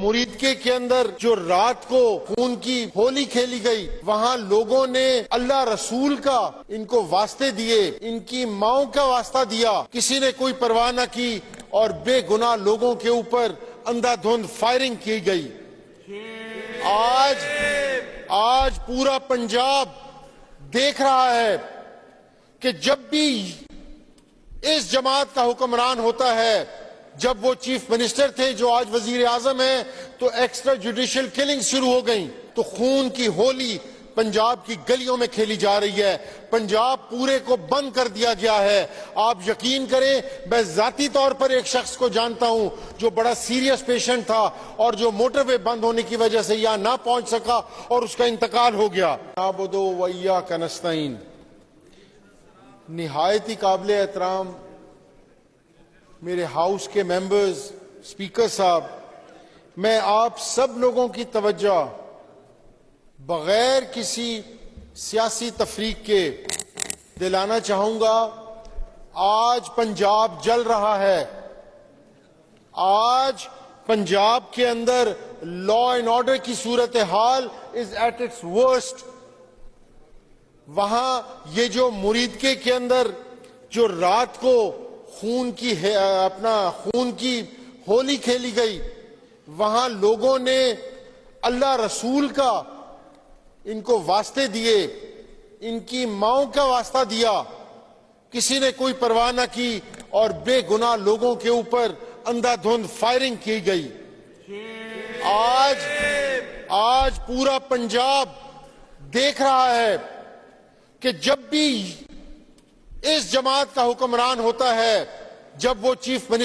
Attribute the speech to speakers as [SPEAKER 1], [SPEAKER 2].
[SPEAKER 1] مریدکے کے اندر جو رات کو خون کی ہولی کھیلی گئی، وہاں لوگوں نے اللہ رسول کا ان کو واسطے دیے، ان کی ماؤں کا واسطہ دیا، کسی نے کوئی پرواہ نہ کی اور بے گناہ لوگوں کے اوپر اندھا دھند فائرنگ کی گئی۔ آج پورا پنجاب دیکھ رہا ہے کہ جب بھی اس جماعت کا حکمران ہوتا ہے، جب وہ چیف منسٹر تھے جو آج وزیر اعظم ہیں، تو ایکسٹرا جوڈیشل کلنگ شروع ہو گئیں، تو خون کی ہولی پنجاب کی گلیوں میں کھیلی جا رہی ہے، پنجاب پورے کو بند کر دیا گیا ہے۔ آپ یقین کریں، میں ذاتی طور پر ایک شخص کو جانتا ہوں جو بڑا سیریس پیشنٹ تھا اور جو موٹر وے بند ہونے کی وجہ سے یہاں نہ پہنچ سکا اور اس کا انتقال ہو گیا۔ نعبد و ایاک نستعین، نہایت ہی قابل احترام میرے ہاؤس کے ممبرز، اسپیکر صاحب، میں آپ سب لوگوں کی توجہ بغیر کسی سیاسی تفریق کے دلانا چاہوں گا۔ آج پنجاب جل رہا ہے، آج پنجاب کے اندر لا اینڈ آرڈر کی صورتحال از ایٹ اٹس ورسٹ۔ وہاں یہ جو مریدکے کے اندر جو رات کو خون کی ہولی کھیلی گئی، وہاں لوگوں نے اللہ رسول کا ان کو واسطے دیے، ان کی ماؤں کا واسطہ دیا، کسی نے کوئی پرواہ نہ کی اور بے گناہ لوگوں کے اوپر اندھا دھند فائرنگ کی گئی۔ آج پورا پنجاب دیکھ رہا ہے کہ جب بھی اس جماعت کا حکمران ہوتا ہے، جب وہ چیف منسٹر